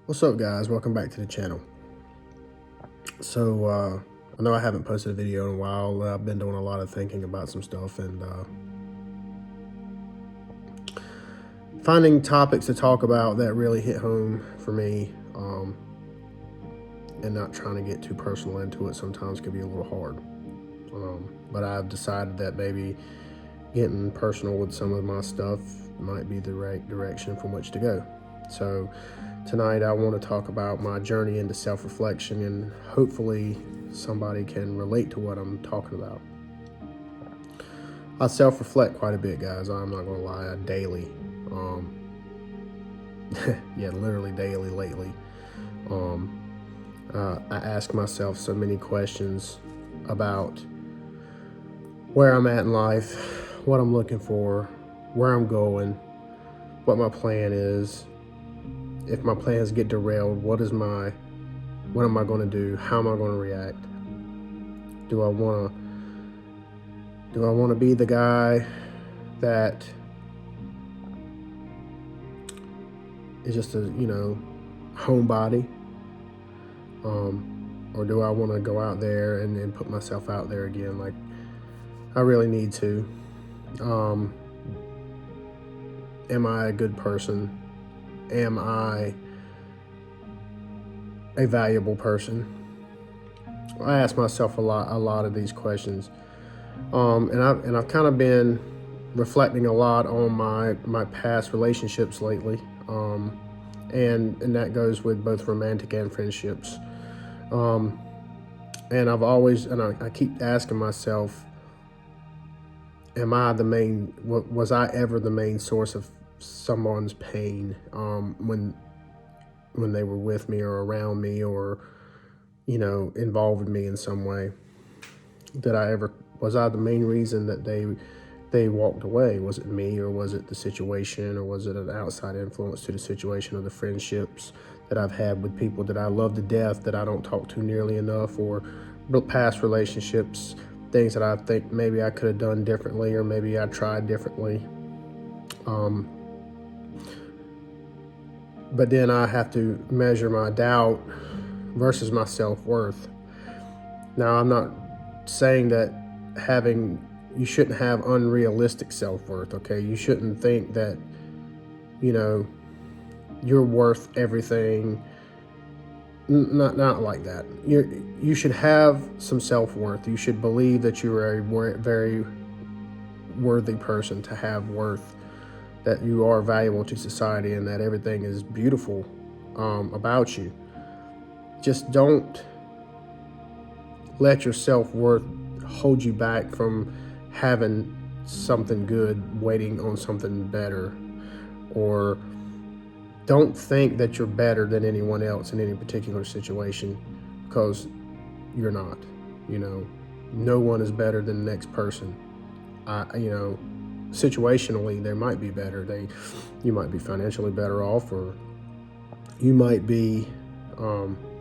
What's up, guys? Welcome back to the channel. I know I haven't posted a video in a while. I've been doing a lot of thinking about some stuff and finding topics to talk about that really hit home for me, and not trying to get too personal into it sometimes can be a little hard. But I've decided that maybe getting personal with some of my stuff might be the right direction from which to go. So tonight I want to talk about my journey into self-reflection, and hopefully somebody can relate to what I'm talking about. I self-reflect quite a bit, guys. I'm not going to lie, daily. Yeah, literally daily lately. I ask myself so many questions about where I'm at in life, what I'm looking for, where I'm going, what my plan is. If my plans get derailed, what am I going to do? How am I going to react? Do I want to be the guy that is just a, homebody? Or do I want to go out there and put myself out there again? Like, I really need to. Am I a good person? Am I a valuable person? I ask myself a lot of these questions, and I've kind of been reflecting a lot on my past relationships lately, and that goes with both romantic and friendships. And I keep asking myself, was I ever the main source of someone's pain, when they were with me or around me, or involved me in some way? Was I the main reason that they walked away? Was it me, or was it the situation, or was it an outside influence to the situation, or the friendships that I've had with people that I love to death that I don't talk to nearly enough, or past relationships, things that I think maybe I could have done differently, or maybe I tried differently. But then I have to measure my doubt versus my self-worth. Now, I'm not saying that you shouldn't have unrealistic self-worth, okay? You shouldn't think that, you're worth everything. Not like that. You should have some self-worth. You should believe that you are a very worthy person to have worth, that you are valuable to society, and that everything is beautiful about you. Just don't let your self-worth hold you back from having something good waiting on something better, or don't think that you're better than anyone else in any particular situation, because you're not. No one is better than the next person. Situationally, they might be better. You might be financially better off, or you might be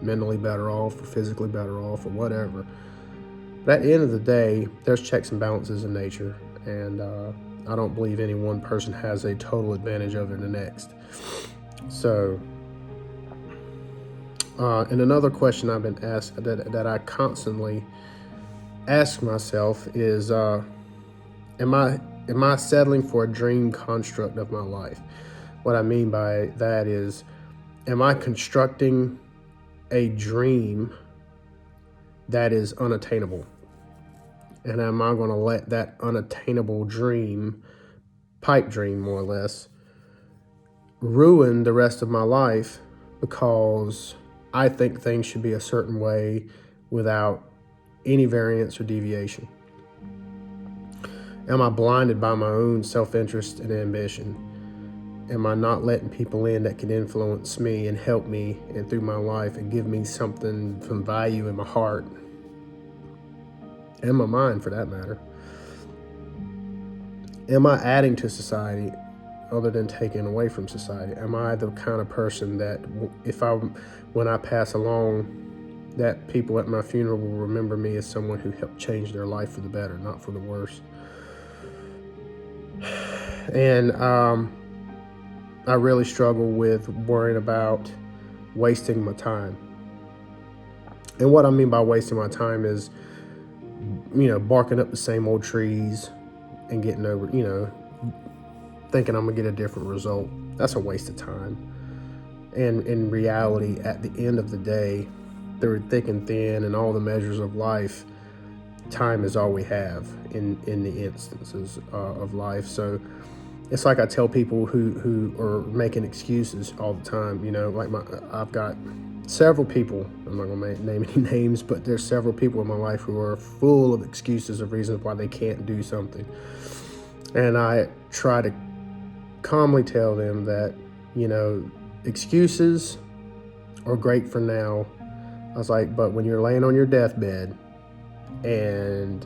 mentally better off, or physically better off, or whatever. But at the end of the day, there's checks and balances in nature, and I don't believe any one person has a total advantage over the next. So, and another question I've been asked that I constantly ask myself is, am I settling for a dream construct of my life? What I mean by that is, am I constructing a dream that is unattainable? And am I going to let that unattainable dream, pipe dream more or less, ruin the rest of my life because I think things should be a certain way without any variance or deviation? Am I blinded by my own self-interest and ambition? Am I not letting people in that can influence me and help me and through my life and give me some value in my heart and my mind, for that matter? Am I adding to society other than taking away from society? Am I the kind of person that when I pass along, that people at my funeral will remember me as someone who helped change their life for the better, not for the worse? And I really struggle with worrying about wasting my time. And what I mean by wasting my time is, barking up the same old trees and getting over, thinking I'm gonna get a different result. That's a waste of time. And in reality, at the end of the day, through thick and thin and all the measures of life, time is all we have in the instances of life. So it's like I tell people who are making excuses all the time, like I've got several people, I'm not gonna name any names, but there's several people in my life who are full of excuses of reasons why they can't do something. And I try to calmly tell them that, excuses are great for now. I was like, but when you're laying on your deathbed and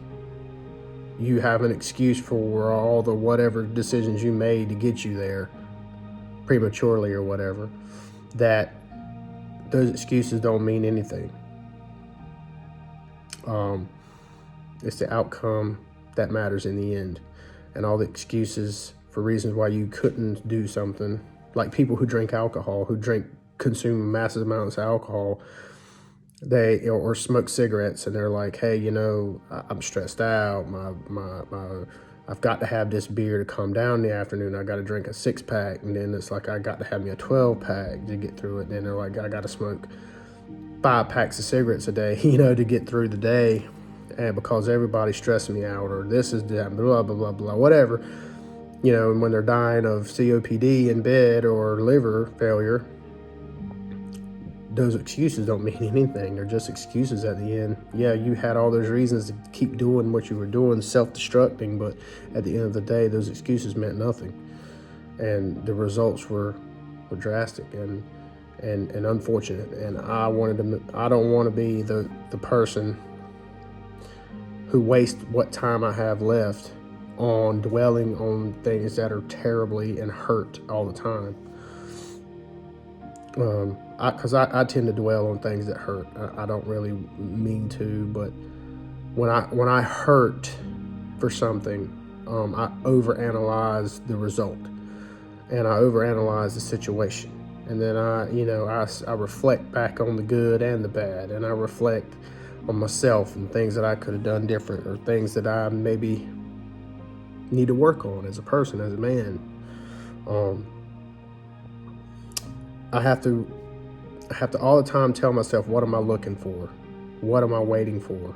you have an excuse for all the whatever decisions you made to get you there prematurely or whatever, that those excuses don't mean anything. It's the outcome that matters in the end. And all the excuses for reasons why you couldn't do something, like people who drink alcohol, consume massive amounts of alcohol, or smoke cigarettes, and they're like, hey, I'm stressed out. I've got to have this beer to calm down in the afternoon. I got to drink a 6-pack, and then it's like I got to have me a 12-pack to get through it. And then they're like, I got to smoke 5 packs of cigarettes a day, to get through the day, and because everybody's stressing me out, or this is that, blah blah blah blah, whatever. And when they're dying of COPD in bed or liver failure, those excuses don't mean anything. They're just excuses at the end. Yeah, you had all those reasons to keep doing what you were doing, self-destructing, but at the end of the day, those excuses meant nothing. And the results were drastic and unfortunate. And I don't want to be the person who wastes what time I have left on dwelling on things that are terribly and hurt all the time. Because I tend to dwell on things that hurt. I don't really mean to, but when I hurt for something, I overanalyze the result, and I overanalyze the situation, and then I reflect back on the good and the bad, and I reflect on myself and things that I could have done different, or things that I maybe need to work on as a person, as a man. I have to all the time tell myself, what am I looking for? What am I waiting for?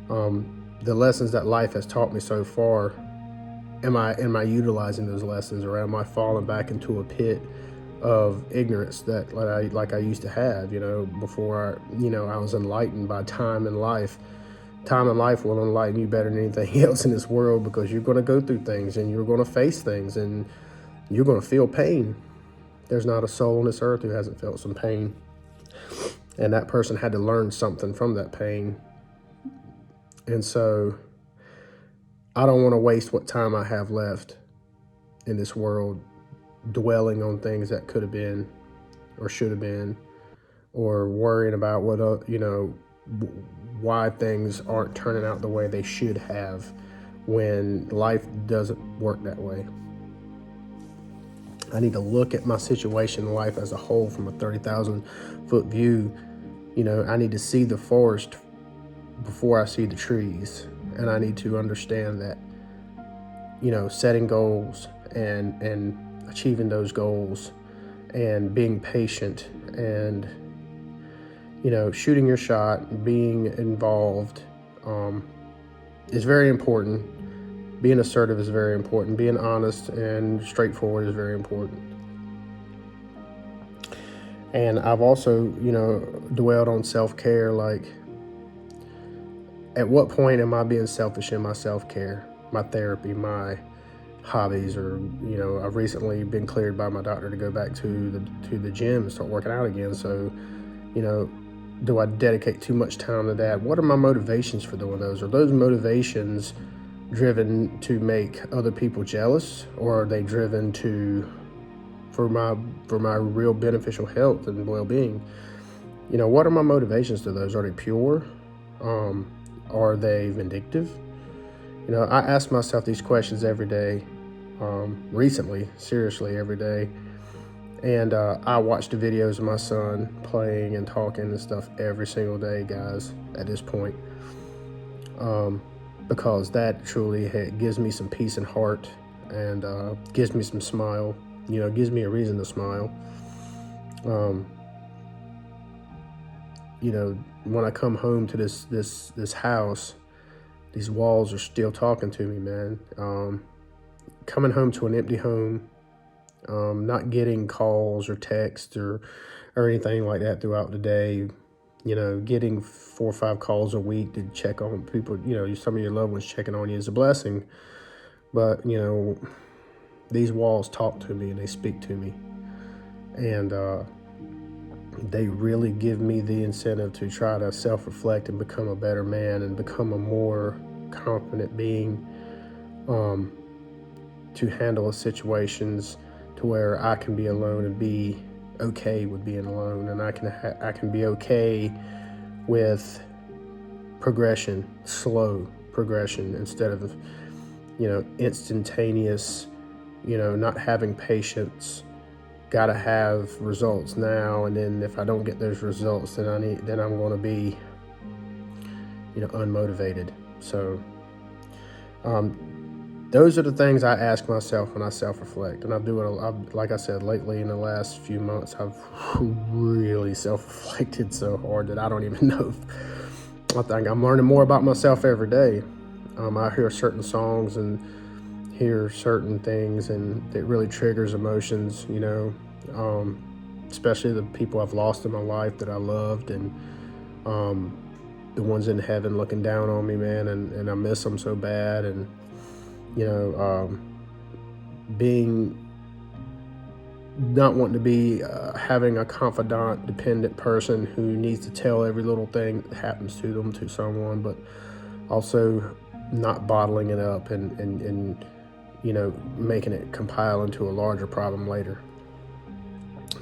The lessons that life has taught me so far, am I utilizing those lessons, or am I falling back into a pit of ignorance that like I used to have, before I was enlightened by time and life. Time and life will enlighten you better than anything else in this world, because you're going to go through things, and you're going to face things, and you're going to feel pain. There's not a soul on this earth who hasn't felt some pain. And that person had to learn something from that pain. And so I don't want to waste what time I have left in this world dwelling on things that could have been or should have been, or worrying about why things aren't turning out the way they should have, when life doesn't work that way. I need to look at my situation in life as a whole from a 30,000 foot view. I need to see the forest before I see the trees. And I need to understand that, setting goals and achieving those goals, and being patient, and, shooting your shot, being involved, is very important. Being assertive is very important. Being honest and straightforward is very important. And I've also, dwelled on self-care. Like, at what point am I being selfish in my self-care, my therapy, my hobbies? Or, I've recently been cleared by my doctor to go back to the gym and start working out again. So, do I dedicate too much time to that? What are my motivations for doing those? Are those motivations driven to make other people jealous, or are they driven for my real beneficial health and well-being? What are my motivations to those? Are they pure? Are they vindictive? I ask myself these questions every day, recently, seriously, every day. And I watch the videos of my son playing and talking and stuff every single day, guys, at this point. Because that truly gives me some peace and heart, and gives me some smile, gives me a reason to smile. When I come home to this house, these walls are still talking to me, man. Coming home to an empty home, not getting calls or texts or anything like that throughout the day, getting 4 or 5 calls a week to check on people, some of your loved ones checking on you is a blessing. But, these walls talk to me and they speak to me. And they really give me the incentive to try to self-reflect and become a better man and become a more confident being, to handle situations to where I can be alone and be okay with being alone, and I can be okay with progression, slow progression, instead of instantaneous, not having patience. Gotta have results now, and then if I don't get those results, then I'm going to be unmotivated. So those are the things I ask myself when I self-reflect, and I do it. Like I said, lately in the last few months, I've really self-reflected so hard that I don't even know. I think I'm learning more about myself every day. I hear certain songs and hear certain things, and it really triggers emotions, especially the people I've lost in my life that I loved, and the ones in heaven looking down on me, man, and I miss them so bad. And being not wanting to be having a confidant, dependent person who needs to tell every little thing that happens to them to someone, but also not bottling it up and making it compile into a larger problem later.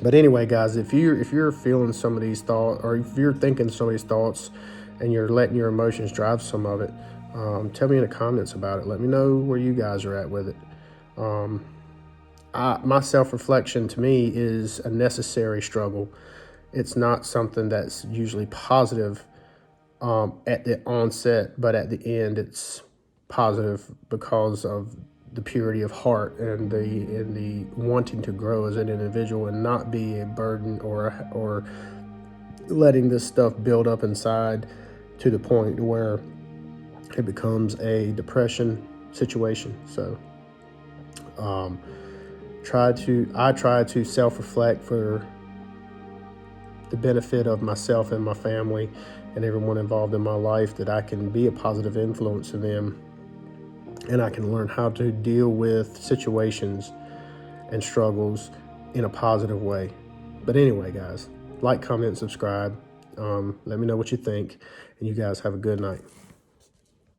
But anyway, guys, if you're feeling some of these thoughts, or if you're thinking some of these thoughts and you're letting your emotions drive some of it, tell me in the comments about it. Let me know where you guys are at with it. My self-reflection, to me, is a necessary struggle. It's not something that's usually positive at the onset, but at the end it's positive because of the purity of heart and the wanting to grow as an individual and not be a burden or letting this stuff build up inside to the point where it becomes a depression situation. So I try to self-reflect for the benefit of myself and my family and everyone involved in my life, that I can be a positive influence in them, and I can learn how to deal with situations and struggles in a positive way. But anyway, guys, like, comment, subscribe. Let me know what you think, and you guys have a good night.